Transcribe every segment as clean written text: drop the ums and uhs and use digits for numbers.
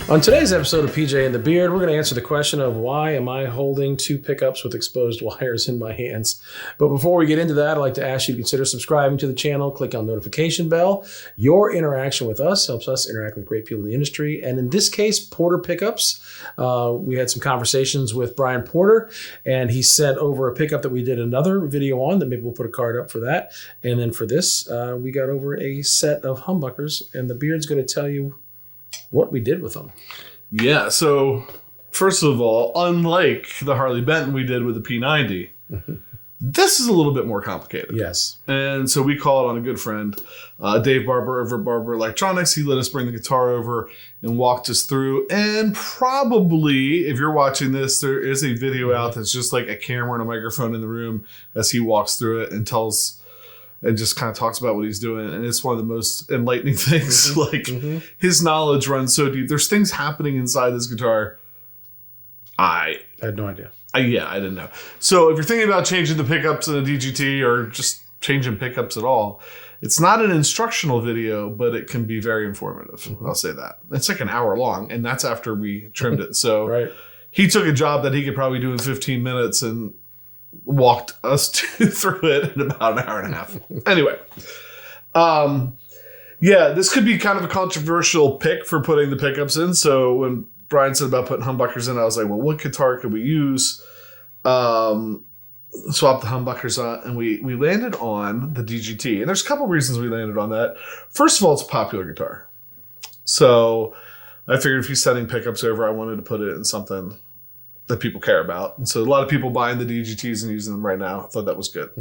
On today's episode of PJ and the Beard, we're going to answer the question of why am I holding two pickups with exposed wires in my hands? But before we get into that, I'd like to ask you to consider subscribing to the channel, click on the notification bell. Your interaction with us helps us interact with great people in the industry. And in this case, Porter Pickups. We had some conversations with Brian Porter, and he sent over a pickup that we did another video on that maybe we'll put a card up for that. And then for this, we got over a set of humbuckers, and the Beard's going to tell you what we did with them. Yeah, so first of all, unlike the Harley Benton we did with the P90, this is a little bit more complicated. Yes. And so we called on a good friend, Dave Barber over at Barber Electronics. He let us bring the guitar over and walked us through. And probably, if you're watching this, there is a video out that's just like a camera and a microphone in the room as he walks through it and tells... and just kind of talks about what he's doing. And it's one of the most enlightening things. His knowledge runs so deep. There's things happening inside this guitar. I had no idea. I didn't know. So if you're thinking about changing the pickups in a DGT or just changing pickups at all, it's not an instructional video, but it can be very informative. I'll say that. It's like an hour long, and that's after we trimmed it. So right. He took a job that he could probably do in 15 minutes and walked us through it in about an hour and a half. Anyway, yeah, this could be kind of a controversial pick for putting the pickups in. So when Brian said about putting humbuckers in, I was like, well, what guitar could we use? Swap the humbuckers on, and we landed on the DGT. And there's a couple reasons we landed on that. First of all, it's a popular guitar. So I figured if he's sending pickups over, I wanted to put it in something that people care about. And so a lot of people buying the DGTs and using them right now. I thought that was good.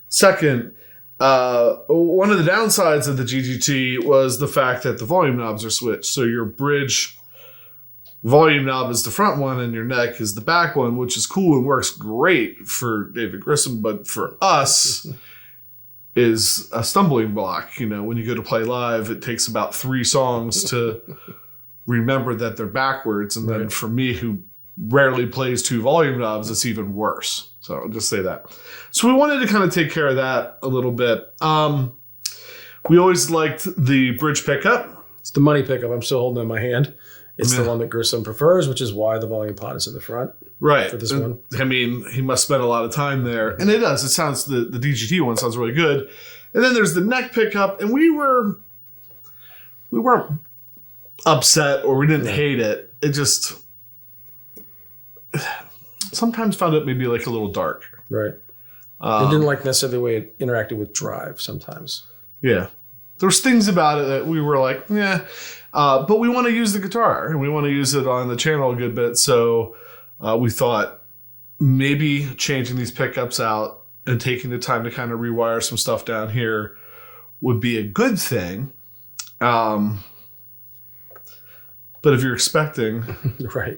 Second, one of the downsides of the DGT was the fact that the volume knobs are switched. So your bridge volume knob is the front one and your neck is the back one, which is cool and works great for David Grissom, but for us is a stumbling block. You know, when you go to play live, it takes about 3 songs to remember that they're backwards. And then for me, who rarely plays 2 volume knobs, it's even worse. So I'll just say that. So we wanted to kind of take care of that a little bit. We always liked the bridge pickup. It's the money pickup. I'm still holding it in my hand. It's the one that Grissom prefers, which is why the volume pot is in the front. Right. For this one. I mean, he must spend a lot of time there. And it does. It sounds, the DGT one sounds really good. And then there's the neck pickup. And we weren't upset or we didn't hate it. It just... sometimes found it maybe like a little dark. Right. It didn't like necessarily the way it interacted with drive sometimes. Yeah. There's things about it that we were like, yeah. But we want to use the guitar and we want to use it on the channel a good bit. So we thought maybe changing these pickups out and taking the time to kind of rewire some stuff down here would be a good thing. But if you're expecting... right.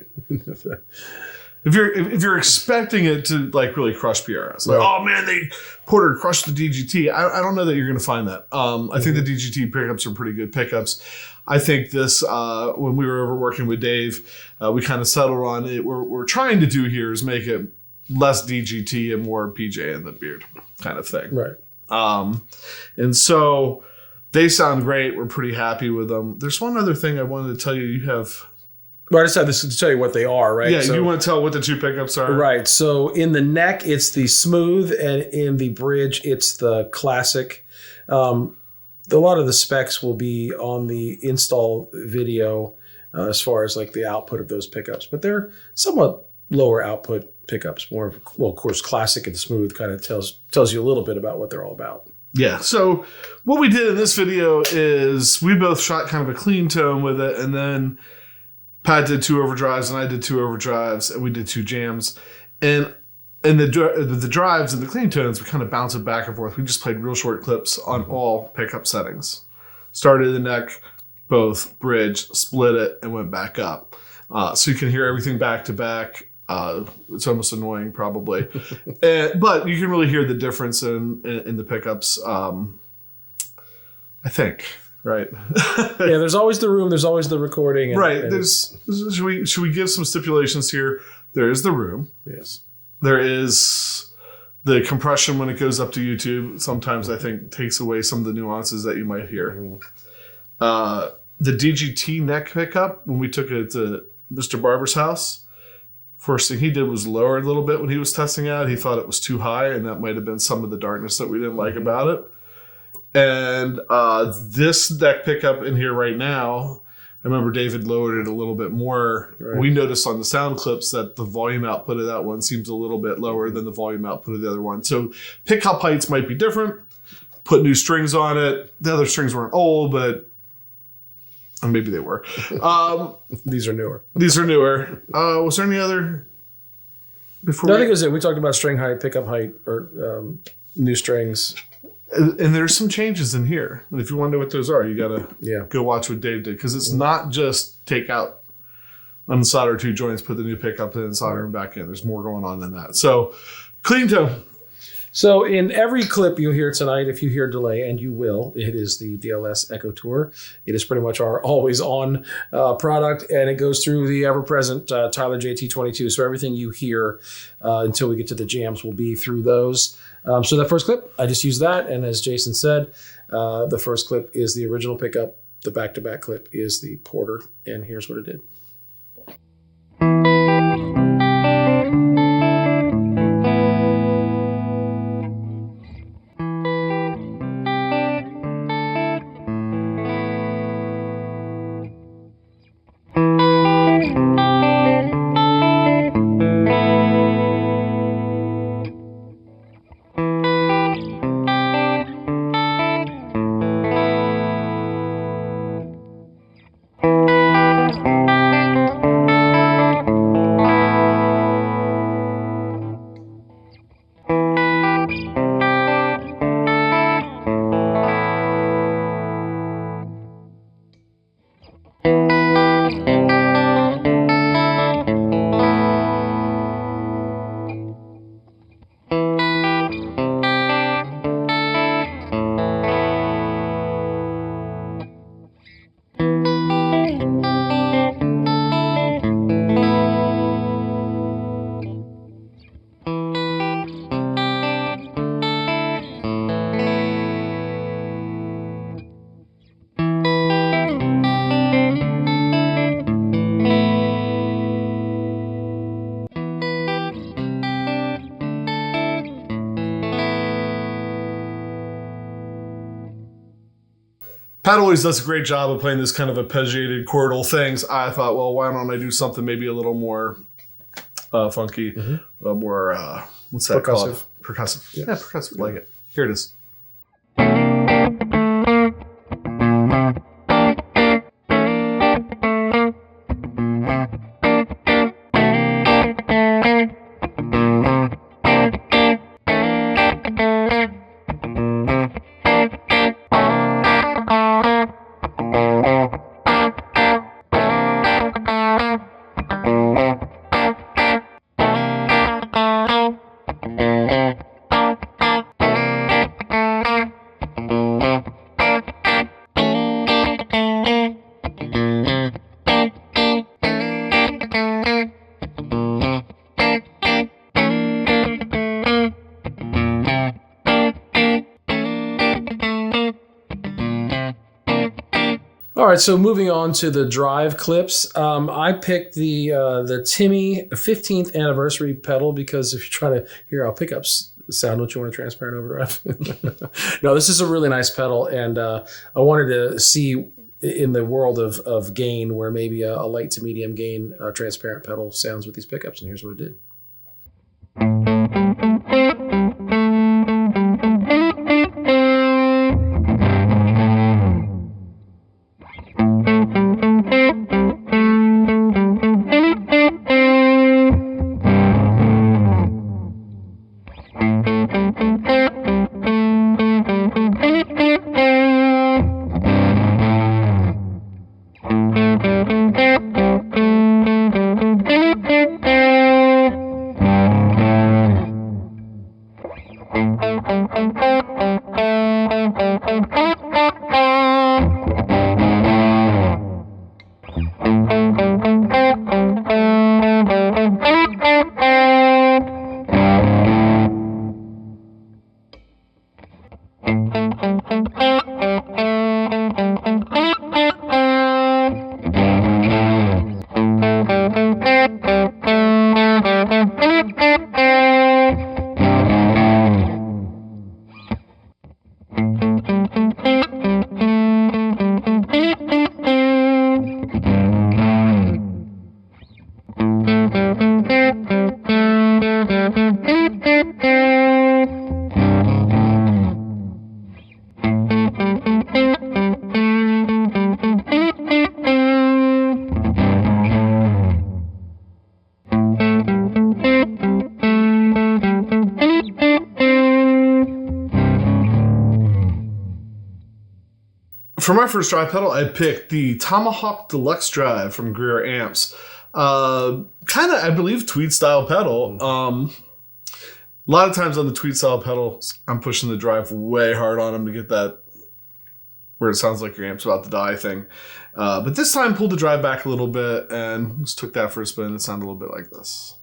If you're expecting it to like really crush PRS, like, oh man, Porter crushed the DGT. I don't know that you're going to find that. I think the DGT pickups are pretty good pickups. I think this, when we were over working with Dave, we kind of settled on it. What we're trying to do here is make it less DGT and more PJ and the Beard kind of thing. Right. And so they sound great. We're pretty happy with them. There's one other thing I wanted to tell you. You have... Well, I just had this to tell you what they are, right? Yeah, so, you want to tell what the 2 pickups are? Right. So in the neck, it's the smooth, and in the bridge, it's the classic. A lot of the specs will be on the install video as far as like the output of those pickups, but they're somewhat lower output pickups. More, well, of course, classic and smooth kind of tells you a little bit about what they're all about. Yeah. So what we did in this video is we both shot kind of a clean tone with it, and then Pat did 2 overdrives and I did 2 overdrives and we did 2 jams. And the drives and the clean tones, we kind of bounce it back and forth. We just played real short clips on all pickup settings. Started the neck, both, bridge, split it, and went back up. So you can hear everything back to back. It's almost annoying probably. But you can really hear the difference in the pickups, I think. Right. Yeah, there's always the room. There's always the recording. Right. Should we give some stipulations here? There is the room. Yes. There is the compression when it goes up to YouTube. Sometimes I think takes away some of the nuances that you might hear. The DGT neck pickup, when we took it to Mr. Barber's house, first thing he did was lower it a little bit when he was testing out. He thought it was too high, and that might have been some of the darkness that we didn't like about it. And this neck pickup in here right now, I remember David lowered it a little bit more. Right. We noticed on the sound clips that the volume output of that one seems a little bit lower than the volume output of the other one. So pickup heights might be different. Put new strings on it. The other strings weren't old, but maybe they were. These are newer. These are newer. Was there any other? I think it was it. We talked about string height, pickup height, or new strings. And there's some changes in here. And if you wonder what those are, you got to go watch what Dave did. Because it's not just take out, unsolder 2 joints, put the new pickup in, and solder them back in. There's more going on than that. So, clean tone. So in every clip you hear tonight, if you hear delay, and you will, it is the DLS Echo Tour. It is pretty much our always on product, and it goes through the ever-present Tyler JT22. So everything you hear until we get to the jams will be through those. So that first clip, I just used that. And as Jason said, the first clip is the original pickup. The back-to-back clip is the Porter. And here's what it did. Pat always does a great job of playing this kind of arpeggiated chordal things. I thought, well, why don't I do something maybe a little more funky, a little more, what's that called? Percussive. Yeah, percussive. Like it. Here it is. All right, so moving on to the drive clips. I picked the Timmy 15th anniversary pedal because if you're trying to hear how pickups sound, don't you want a transparent overdrive? No, this is a really nice pedal, and I wanted to see in the world of gain where maybe a light to medium gain transparent pedal sounds with these pickups, and here's what it did. For my first drive pedal, I picked the Tomahawk Deluxe Drive from Greer Amps. Kind of, I believe, tweed style pedal. A lot of times on the tweed style pedals, I'm pushing the drive way hard on them to get that where it sounds like your amp's about to die thing. But this time, pulled the drive back a little bit and just took that for a spin. It sounded a little bit like this.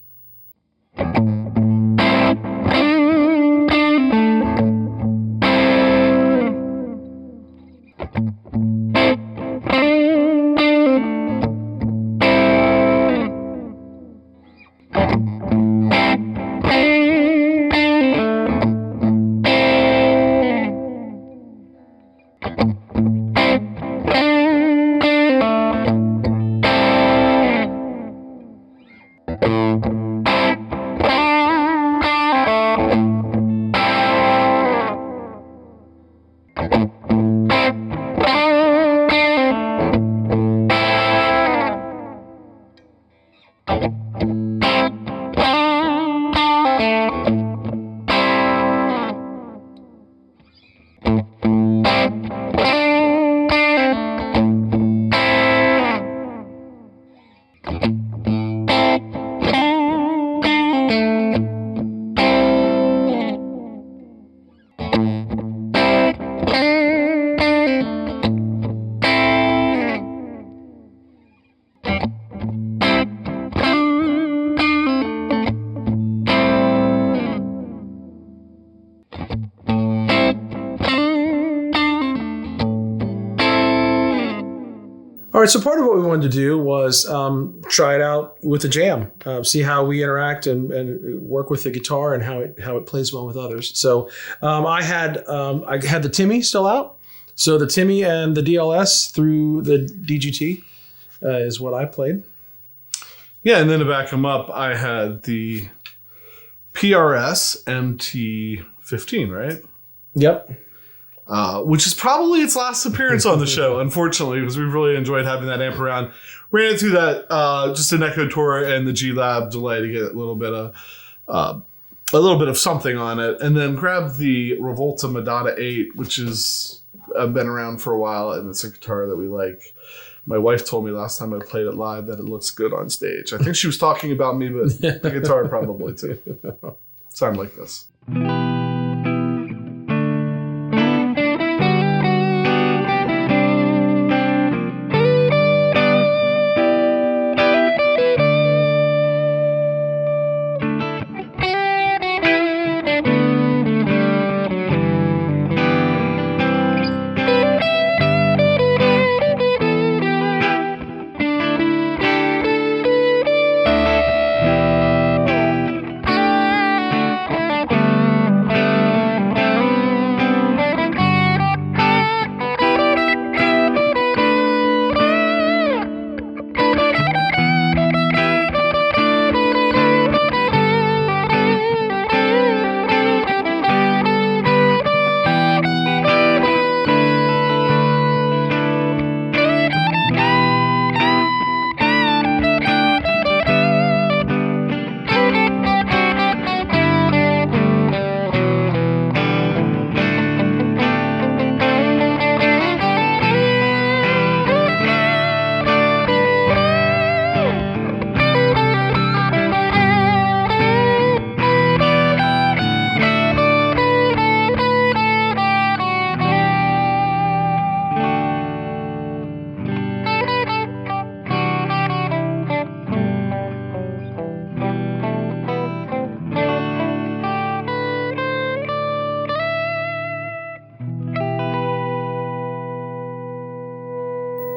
All right, so part of what we wanted to do was try it out with the jam, see how we interact and work with the guitar and how it plays well with others. So I had the Timmy still out. So the Timmy and the DLS through the DGT is what I played. Yeah, and then to back them up, I had the PRS MT15, right? Yep. Which is probably its last appearance on the show, unfortunately, because we've really enjoyed having that amp around. Ran it through that just an Echo Tour and the G Lab delay to get a little bit of something on it, and then grabbed the Revolta Madonna 8, which is been around for a while, and it's a guitar that we like. My wife told me last time I played it live that it looks good on stage. I think she was talking about me, but the guitar probably too. Sound like this.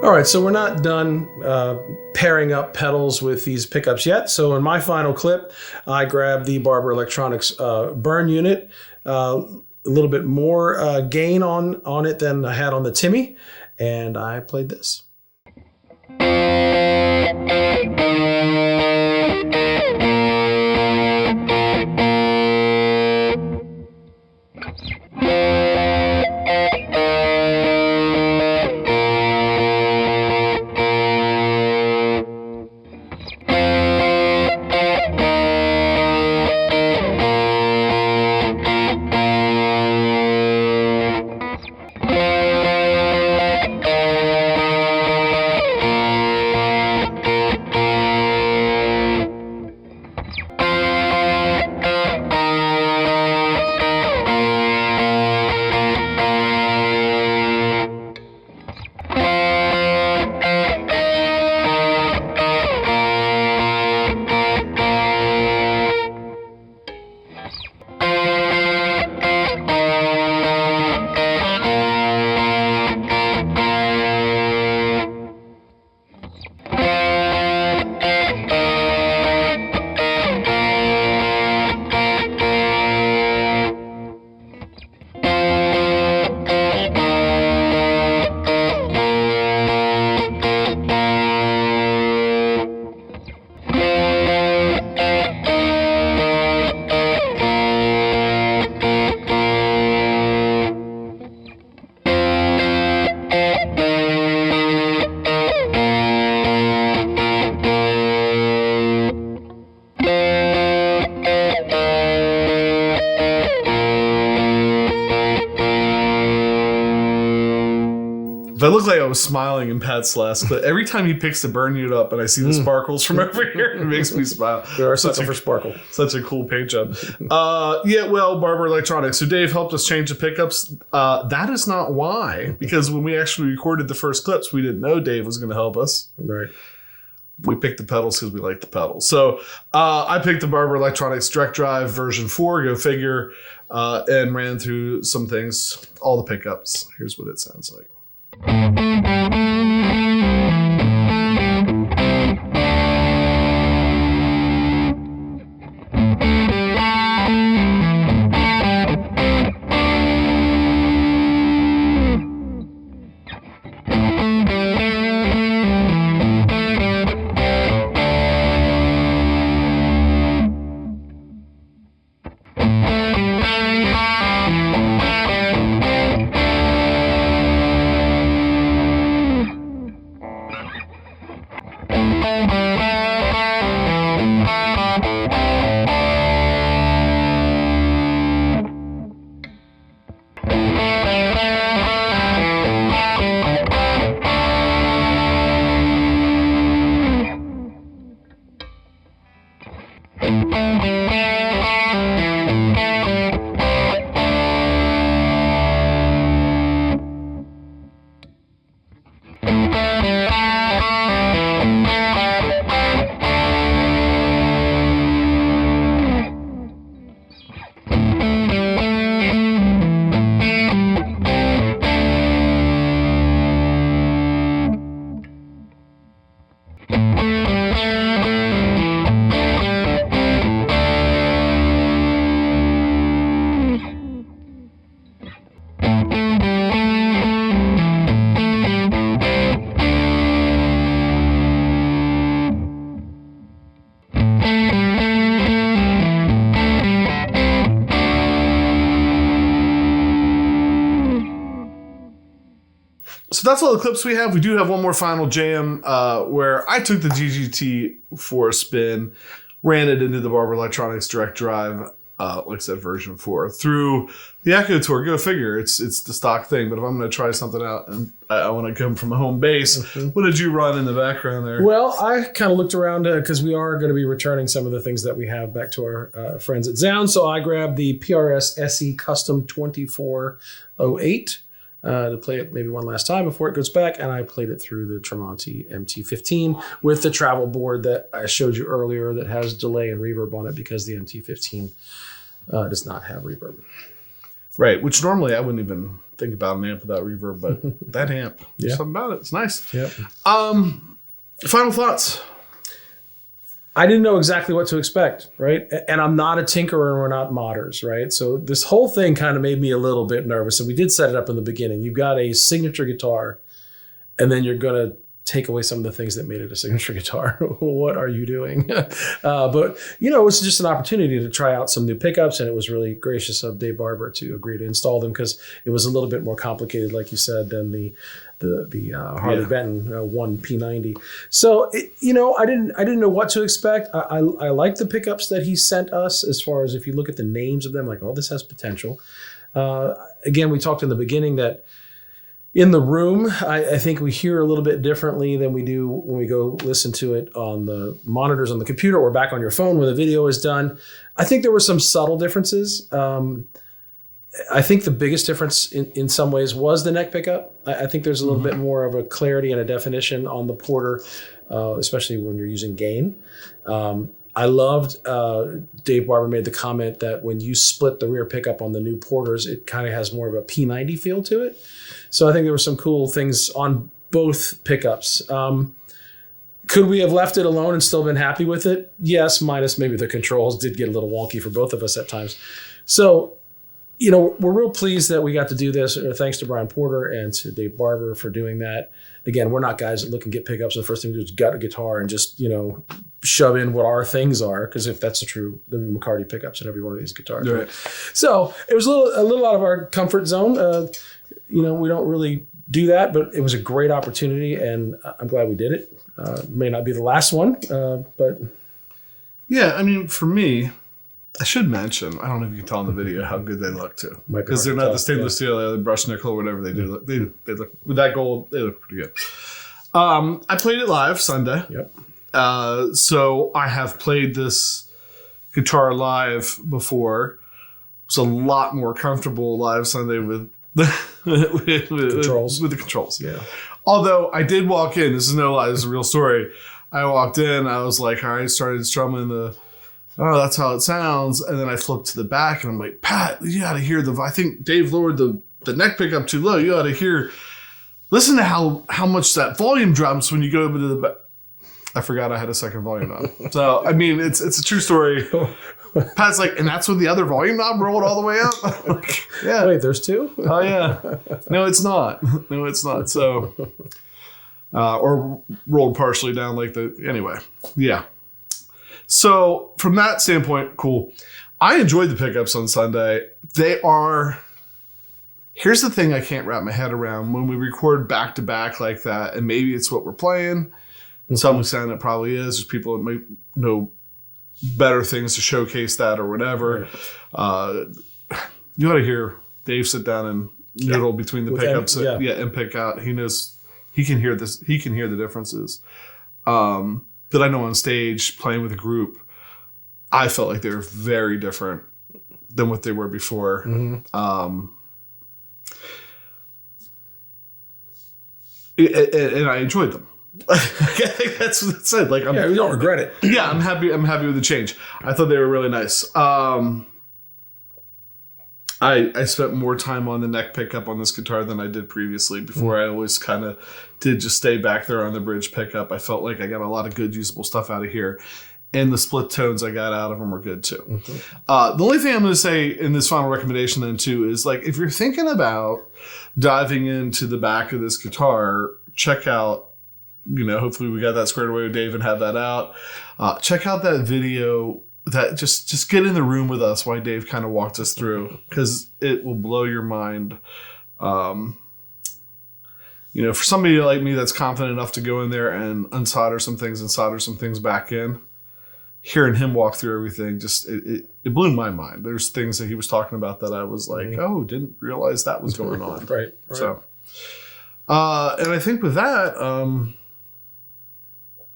All right, so we're not done pairing up pedals with these pickups yet. So in my final clip, I grabbed the Barber Electronics burn unit, a little bit more gain on it than I had on the Timmy, and I played this. If I look like I was smiling in Pat's last clip, every time he picks the burn unit up and I see the sparkles from over here, it makes me smile. There are such for sparkle. Such a cool paint job. Barber Electronics. So Dave helped us change the pickups. That is not why, because when we actually recorded the first clips, we didn't know Dave was going to help us. Right. We picked the pedals because we like the pedals. So I picked the Barber Electronics Direct Drive version 4, go figure, and ran through some things, all the pickups. Here's what it sounds like. So that's all the clips we have. We do have one more final jam where I took the DGT for a spin, ran it into the Barber Electronics Direct Drive, like I said, version 4, through the Echo Tour. Go figure, it's the stock thing. But if I'm going to try something out and I want to come from a home base, what did you run in the background there? Well, I kind of looked around because we are going to be returning some of the things that we have back to our friends at Zzounds. So I grabbed the PRS SE Custom 2408. To play it maybe one last time before it goes back, and I played it through the Tremonti MT15 with the travel board that I showed you earlier that has delay and reverb on it because the MT15 does not have reverb. Right, which normally I wouldn't even think about an amp without reverb, but that amp, there's something about it. It's nice. Yep. Final thoughts. I didn't know exactly what to expect, right? And I'm not a tinkerer and we're not modders, right? So this whole thing kind of made me a little bit nervous. And we did set it up in the beginning. You've got a signature guitar, and then you're going to take away some of the things that made it a signature guitar. What are you doing? But, you know, it was just an opportunity to try out some new pickups, and it was really gracious of Dave Barber to agree to install them because it was a little bit more complicated, like you said, than the Harley Benton 1 P90. So, I didn't know what to expect. I like the pickups that he sent us as far as if you look at the names of them, like, oh, this has potential. Again, we talked in the beginning that in the room, I think we hear a little bit differently than we do when we go listen to it on the monitors on the computer or back on your phone when the video is done. I think there were some subtle differences. I think the biggest difference in some ways was the neck pickup. I think there's a little bit more of a clarity and a definition on the Porter, especially when you're using gain. I loved Dave Barber made the comment that when you split the rear pickup on the new Porters, it kind of has more of a P90 feel to it. So I think there were some cool things on both pickups. Could we have left it alone and still been happy with it? Yes, minus maybe the controls did get a little wonky for both of us at times. So, we're real pleased that we got to do this. Thanks to Brian Porter and to Dave Barber for doing that. Again, we're not guys that look and get pickups. The first thing we do is gut a guitar and just, shove in what our things are. Because if that's true, there'd be McCarty pickups in every one of these guitars. Right. So it was a little out of our comfort zone. We don't really do that, but it was a great opportunity, and I'm glad we did it. May not be the last one, but yeah, I mean, for me, I should mention, I don't know if you can tell in the video how good they look too, Might be because hard they're to not tell, the stainless steel, the brushed nickel or whatever they do. They look with that gold. They look pretty good. I played it live Sunday. Yep. So I have played this guitar live before. It's a lot more comfortable live Sunday with Controls. with the controls. Yeah. Although I did walk in, this is no lie, this is a real story. I walked in, I was like, all right, started strumming that's how it sounds. And then I flipped to the back and I'm like, Pat, you got to hear I think Dave lowered the neck pickup too low. You got to listen to how much that volume drops when you go over to the back. I forgot I had a second volume knob. So, I mean, it's a true story. Pat's like, and that's when the other volume knob rolled all the way up? Yeah. Wait, there's two? Oh, yeah. No, it's not. No, it's not. So, or rolled partially down anyway. Yeah. So, from that standpoint, cool. I enjoyed the pickups on Sunday. Here's the thing I can't wrap my head around. When we record back to back like that, and maybe it's what we're playing, to some extent it probably is. There's people that might know better things to showcase that or whatever. Right. You ought to hear Dave sit down and noodle between the pickups and pick out. He knows, he can hear this. He can hear the differences. That I know on stage playing with a group, I felt like they were very different than what they were before. Mm-hmm. And I enjoyed them. I think that's what it said. Like, you don't regret it. Yeah, I'm happy with the change. I thought they were really nice. I spent more time on the neck pickup on this guitar than I did previously. Before, I always kind of did just stay back there on the bridge pickup. I felt like I got a lot of good usable stuff out of here. And the split tones I got out of them were good too. Mm-hmm. The only thing I'm going to say in this final recommendation then too is, like, if you're thinking about diving into the back of this guitar, check out, hopefully we got that squared away with Dave and have that out. Check out that video. That just get in the room with us while Dave kind of walked us through, because it will blow your mind. For somebody like me that's confident enough to go in there and unsolder some things and solder some things back in, hearing him walk through everything, just it blew my mind. There's things that he was talking about that I was like, oh, didn't realize that was going on. Right. So, and I think with that,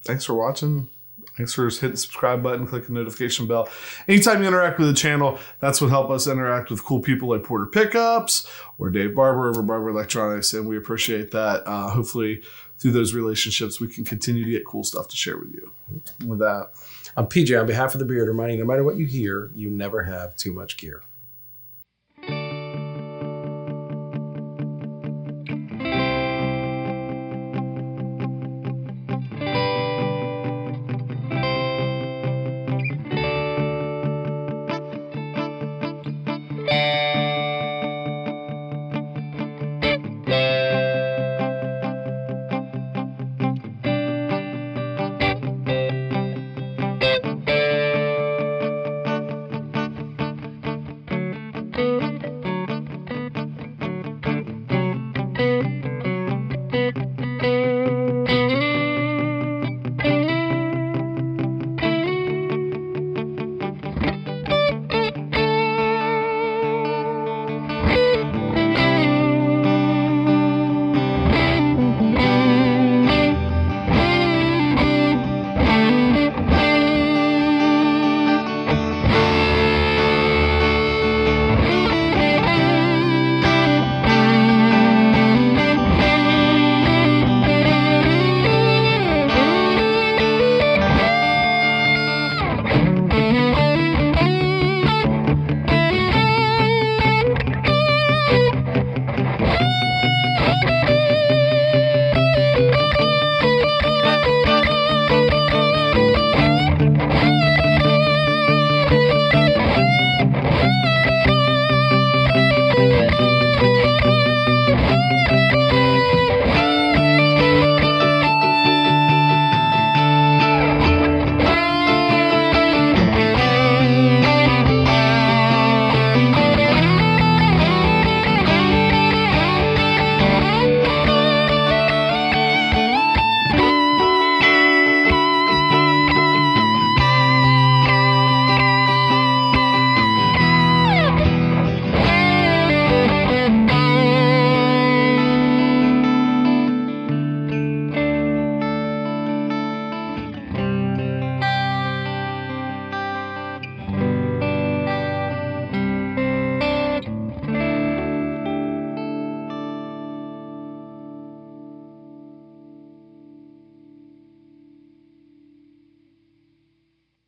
thanks for watching. Thanks for hitting the subscribe button, click the notification bell. Anytime you interact with the channel, that's what helps us interact with cool people like Porter Pickups or Dave Barber over Barber Electronics, and we appreciate that. Hopefully, through those relationships, we can continue to get cool stuff to share with you. With that, I'm PJ on behalf of the Beard, reminding you, no matter what you hear, you never have too much gear.